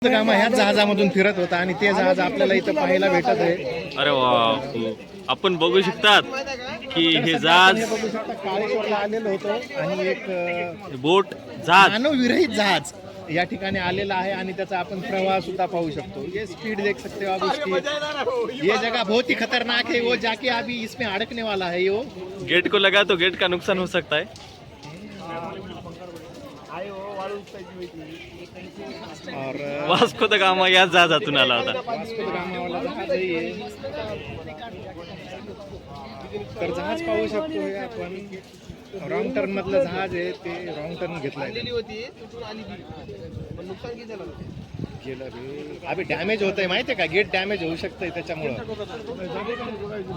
Gamma ह्याच जहाजामधून फिरत होता आणि ते जहाज आपल्याला इथं पाहायला भेटत आहे. अरे वा, आपण बघू शकतात की हे जहाज बघू शकता काळेश्वरला आलेलं होतं आणि एक बोट जहाज मानवविरहित जहाज या ठिकाणी आलेला आहे आणि त्याचा आपण प्रवाह सुद्धा पाहू शकतो. ये स्पीड देख सकते हो आप उसकी. ये जगह बहुत ही खतरनाक है. वो जाके अभी इसमें अड़कने वाला है. वो गेट को लगा तो गेट का नुकसान हो सकता है. और वास्को द गामा या जहाजातून आला होता. वास्को द गामावाला जहाज आहे हे. तर जहाज पाहू शकतो हे आपण. रॉंग टर्न मधलं जहाज आहे ते रॉंग टर्न घेतलाय. गेलं रे. अभि डॅमेज होत आहे माहितीये का. गेट डॅमेज होऊ शकतंय त्याच्यामुळं.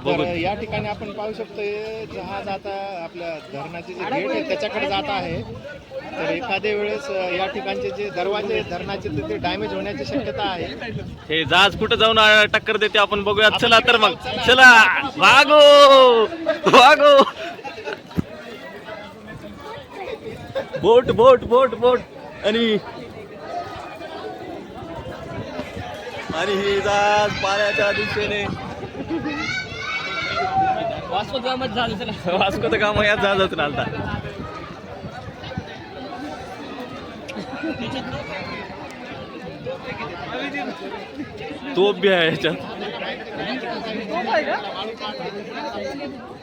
तर या ठिकाणी आपण पाहू शकतोय जहाज आता आपल्या धरणाचे जे गेट आहे त्याच्याकडे जात आहे. तर एखाद्या वेळेस या ठिकाणचे जे दरवाजे आहेत धरणाचे ते डॅमेज होण्याची शक्यता आहे. हे जहाज कुठं जाऊन टक्कर देते आपण बघूया. चला तर मग चला भागो भागो. बोट बोट बोट बोट आणि हे जहाज पाण्याच्या दिशेने वास्को द गामा या जहाजातून आलता. तोप बी आहे याच्यात.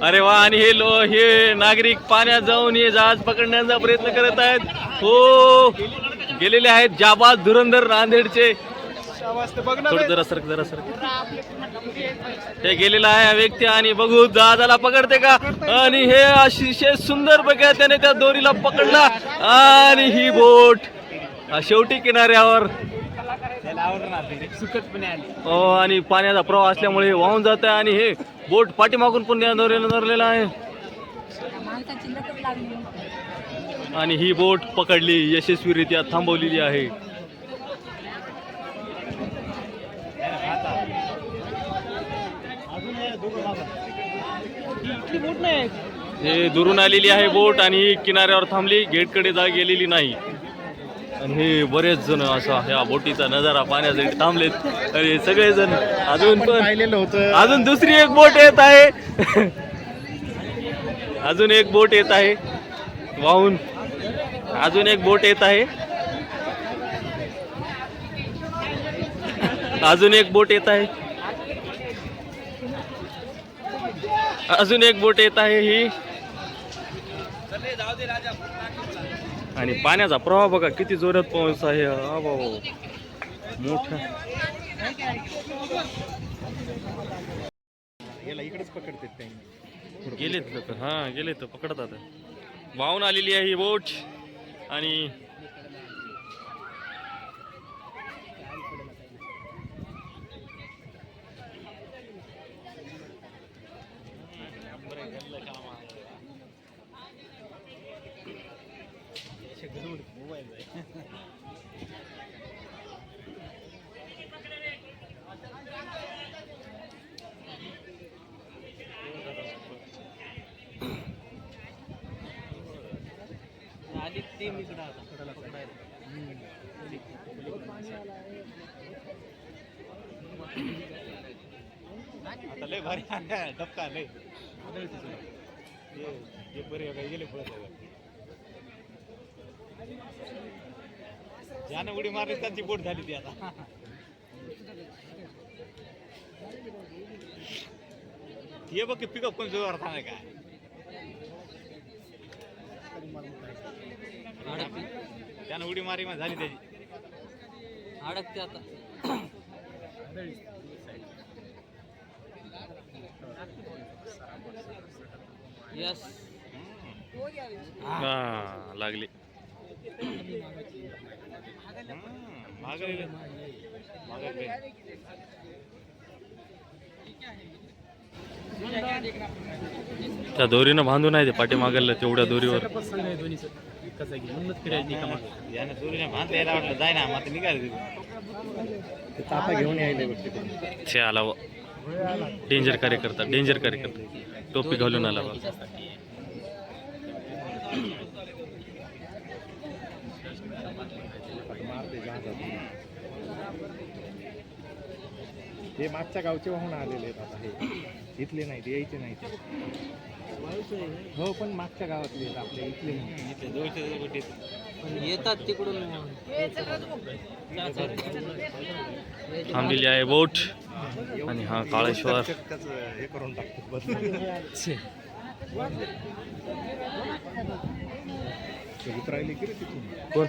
अरे वा. आणि हे नागरिक पाण्यात जाऊन हे जहाज पकडण्याचा प्रयत्न करत आहेत. हो गेलेले आहेत जाबाज धुरंधर नांदेडचे. जरा सरक. हे गेलेला आहे व्यक्ती आणि बघू जहाजाला पकडते का. आणि हे अतिशय सुंदर बघा त्याने त्या दोरीला पकडला आणि ही बोट शेवटी किनाऱ्यावर. आणि पाण्याचा प्रवाह असल्यामुळे वाहून जात आहे आणि हे बोट पाठीमागून पुन्हा नरलेला आहे आणि ही बोट पकडली यशस्वीरित्या थांबवलेली आहे. हे दुरून आलेली आहे बोट आणि किनाऱ्यावर थांबली. गेटकडे गेलेली नाही. आणि हे बरेच जण असा ह्या बोटीचा नजारा पाहण्यासाठी थांबलेत. अरे सगळेजण अजून पण पाहिलेलं होतं. अजून दुसरी एक बोट येत आहे. अजून एक बोट येत आहे वाहून. अजून एक बोट येत आहे. अजून एक बोट येत आहे. अजून एक बोट येत आहे ही. आणि पाण्याचा प्रवाह बघा किती जोरात पाऊस आहे. मोठा इकडेच पकडतात त्यांनी. गेलेत लोक. हा गेलेत पकडतात. वाहून आलेली आहे ही बोट आणि आता लय भारी धपका लय बरे गेले ज्यानं उडी मारली त्यांची बोट झाली ती. आता हे बघ पिकअप कोण जोर थांबाय काय. त्यानं उडी मारी झाली त्याची अडकते आता. यस हा लागली. त्या दोरीनं बांधून आहे ते पाठीमागलं तेवढ्या दोरीवर. घेऊन यायला आला डेंजर कार्यकर्ता. टोपी घालून आला. हे मागच्या गावचे वाहून आलेले आहेत आता हे इथले नाहीत यायचे नाहीत हो पण मागच्या गावातले आहेत आपले इथले नाही येतात तिकडून थांबलेली आहे बोट आणि हा काळेश्वर त्याचं हे करून टाकतो उतरायले की रे तिथून कोण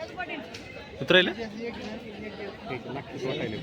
उतरायला लागतं वाटायले